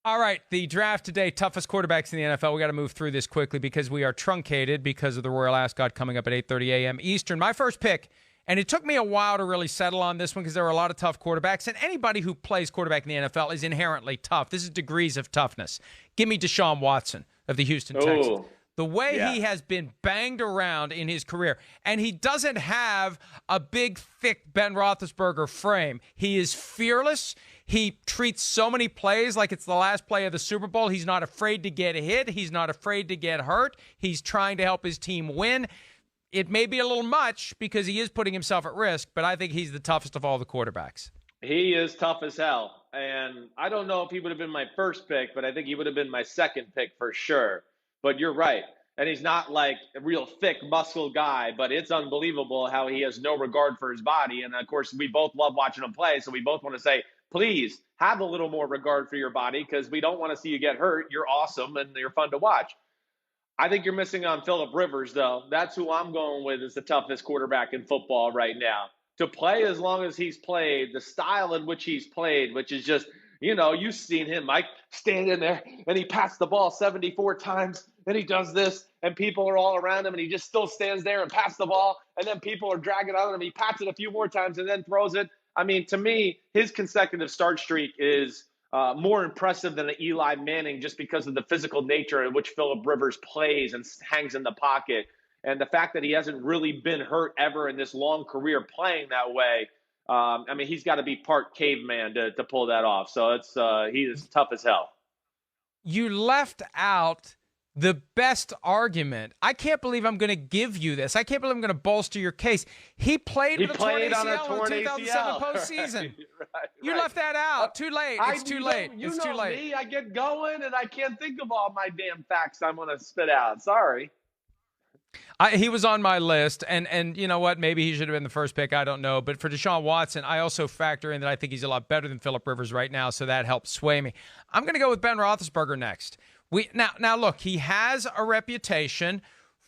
All right, the draft today, toughest quarterbacks in the NFL. We got to move through this quickly because we are truncated because of the Royal Ascot coming up at 8:30 a.m. Eastern. My first pick, and it took me a while to really settle on this one because there are a lot of tough quarterbacks, and anybody who plays quarterback in the NFL is inherently tough. This is degrees of toughness. Give me Deshaun Watson of the Houston Texans. The way he has been banged around in his career, and he doesn't have a big, thick Ben Roethlisberger frame. He is fearless. He treats so many plays like it's the last play of the Super Bowl. He's not afraid to get hit. He's not afraid to get hurt. He's trying to help his team win. It may be a little much because he is putting himself at risk, but I think he's the toughest of all the quarterbacks. He is tough as hell. And I don't know if he would have been my first pick, but I think he would have been my second pick for sure. But you're right. And he's not like a real thick muscle guy, but it's unbelievable how he has no regard for his body. And of course, we both love watching him play. So we both want to say, please have a little more regard for your body because we don't want to see you get hurt. You're awesome and you're fun to watch. I think you're missing on Phillip Rivers, though. That's who I'm going with as the toughest quarterback in football right now. To play as long as he's played, the style in which he's played, which is just, you know, you've seen him, Mike, stand in there and he passed the ball 74 times and he does this and people are all around him and he just still stands there and passes the ball and then people are dragging on him. He pats it a few more times and then throws it. I mean, to me, his consecutive start streak is more impressive than an Eli Manning just because of the physical nature in which Phillip Rivers plays and hangs in the pocket. And the fact that he hasn't really been hurt ever in this long career playing that way, I mean, he's got to be part caveman to pull that off. So he is tough as hell. You left out the best argument. I can't believe I'm going to give you this. I can't believe I'm going to bolster your case. He played with a torn ACL in the 2007 postseason. Right. You left that out. Too late. It's too late. It's too late. Me, I get going and I can't think of all my damn facts I'm going to spit out. Sorry. He was on my list, and you know what? Maybe he should have been the first pick. I don't know. But for Deshaun Watson, I also factor in that I think he's a lot better than Phillip Rivers right now, so that helps sway me. I'm going to go with Ben Roethlisberger next. Now, look, he has a reputation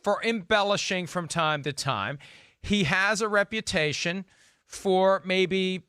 for embellishing from time to time. He has a reputation for maybe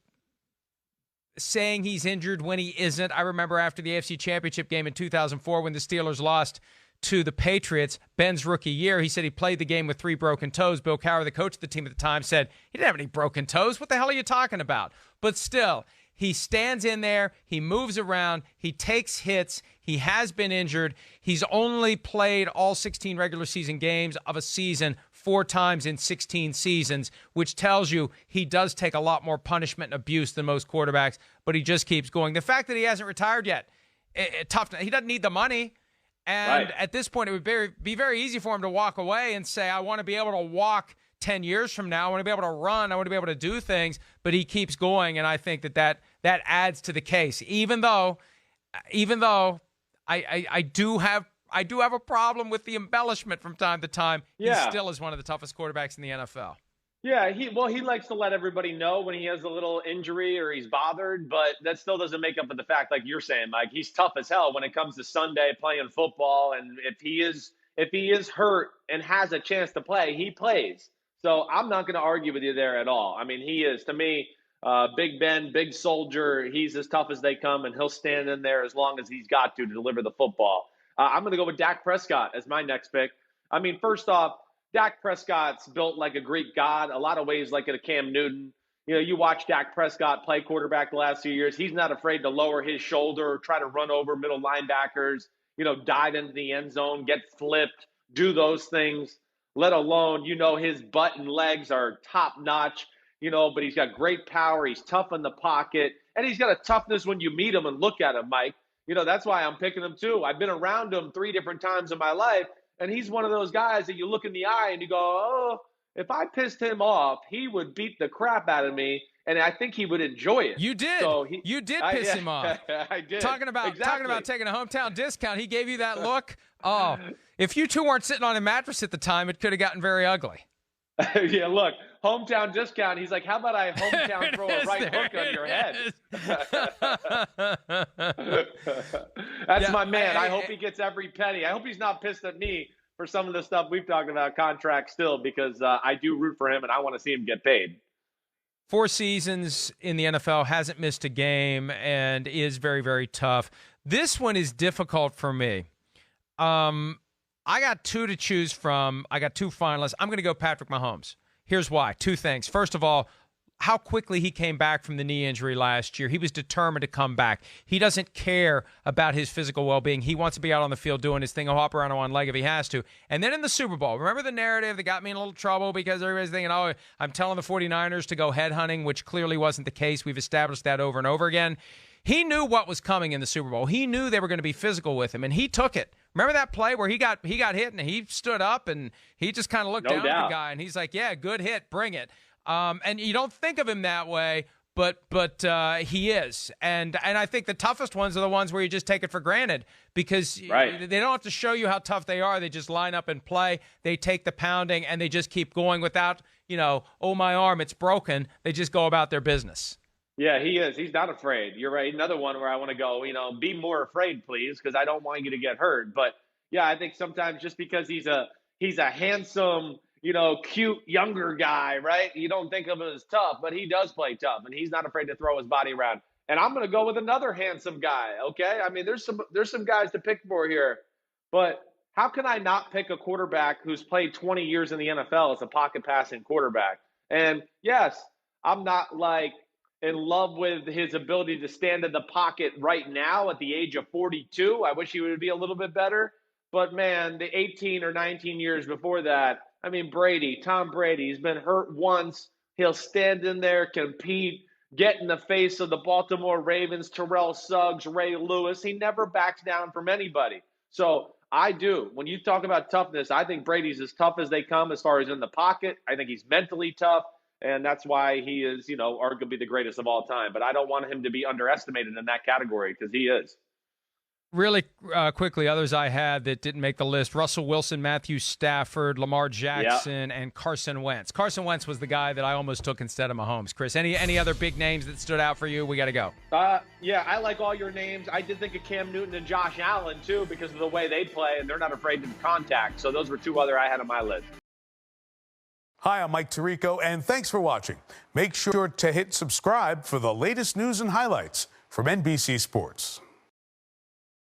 saying he's injured when he isn't. I remember after the AFC Championship game in 2004 when the Steelers lost to the Patriots, Ben's rookie year, he said he played the game with 3 broken toes. Bill Cowher, the coach of the team at the time, said he didn't have any broken toes. What the hell are you talking about? But still, he stands in there, he moves around, he takes hits, he has been injured. He's only played all 16 regular season games of a season 4 times in 16 seasons, which tells you he does take a lot more punishment and abuse than most quarterbacks, but he just keeps going. The fact that he hasn't retired yet, tough. He doesn't need the money. And At this point, it would be very easy for him to walk away and say, I want to be able to walk 10 years from now. I want to be able to run. I want to be able to do things. But he keeps going, and I think that adds to the case. Even though I do have a problem with the embellishment from time to time, he still is one of the toughest quarterbacks in the NFL. Yeah, he likes to let everybody know when he has a little injury or he's bothered, but that still doesn't make up for the fact, like you're saying, Mike, he's tough as hell when it comes to Sunday playing football. And if he is hurt and has a chance to play, he plays. So I'm not going to argue with you there at all. I mean, he is, to me, Big Ben, big soldier. He's as tough as they come, and he'll stand in there as long as he's got to deliver the football. I'm going to go with Dak Prescott as my next pick. I mean, first off, Dak Prescott's built like a Greek god, a lot of ways like a Cam Newton. You know, you watch Dak Prescott play quarterback the last few years. He's not afraid to lower his shoulder, try to run over middle linebackers, dive into the end zone, get flipped, do those things, let alone, his butt and legs are top notch, but he's got great power. He's tough in the pocket, and he's got a toughness when you meet him and look at him, Mike. That's why I'm picking him too. I've been around him 3 different times in my life. And he's one of those guys that you look in the eye and you go, oh, if I pissed him off, he would beat the crap out of me, and I think he would enjoy it. You did. You did piss him off. I did. Talking about taking a hometown discount, he gave you that look. Oh, if you two weren't sitting on a mattress at the time, it could have gotten very ugly. Yeah, look, hometown discount. He's like, how about I hometown throw a right hook on your head? That's my man. I hope he gets every penny. I hope he's not pissed at me for some of the stuff we've talked about, contracts still, because I do root for him and I want to see him get paid. 4 seasons in the NFL, hasn't missed a game, and is very, very tough. This one is difficult for me. I got two to choose from. I got two finalists. I'm going to go Patrick Mahomes. Here's why. Two things. First of all, how quickly he came back from the knee injury last year. He was determined to come back. He doesn't care about his physical well-being. He wants to be out on the field doing his thing. He'll hop around on one leg if he has to. And then in the Super Bowl, remember the narrative that got me in a little trouble because everybody's thinking, oh, I'm telling the 49ers to go headhunting, which clearly wasn't the case. We've established that over and over again. He knew what was coming in the Super Bowl. He knew they were going to be physical with him, and he took it. Remember that play where he got hit and he stood up and he just kind of looked down at the guy and he's like, yeah, good hit, bring it. And you don't think of him that way, but he is. And I think the toughest ones are the ones where you just take it for granted because they don't have to show you how tough they are. They just line up and play. They take the pounding and they just keep going without, oh, my arm, it's broken. They just go about their business. Yeah, he is. He's not afraid. You're right. Another one where I want to go, be more afraid, please, because I don't want you to get hurt. But, yeah, I think sometimes just because he's a handsome, cute younger guy, right? You don't think of him as tough, but he does play tough, and he's not afraid to throw his body around. And I'm going to go with another handsome guy, okay? I mean, there's some guys to pick for here, but how can I not pick a quarterback who's played 20 years in the NFL as a pocket passing quarterback? And, yes, I'm not in love with his ability to stand in the pocket right now at the age of 42. I wish he would be a little bit better. But, man, the 18 or 19 years before that, I mean, Tom Brady, he's been hurt once. He'll stand in there, compete, get in the face of the Baltimore Ravens, Terrell Suggs, Ray Lewis. He never backs down from anybody. So I do. When you talk about toughness, I think Brady's as tough as they come as far as in the pocket. I think he's mentally tough. And that's why he is, arguably the greatest of all time. But I don't want him to be underestimated in that category because he is. Really quickly, others I had that didn't make the list: Russell Wilson, Matthew Stafford, Lamar Jackson, and Carson Wentz. Carson Wentz was the guy that I almost took instead of Mahomes. Chris, any other big names that stood out for you? We got to go. Yeah, I like all your names. I did think of Cam Newton and Josh Allen, too, because of the way they play, and they're not afraid to contact. So those were two other I had on my list. Hi, I'm Mike Tirico, and thanks for watching. Make sure to hit subscribe for the latest news and highlights from NBC Sports.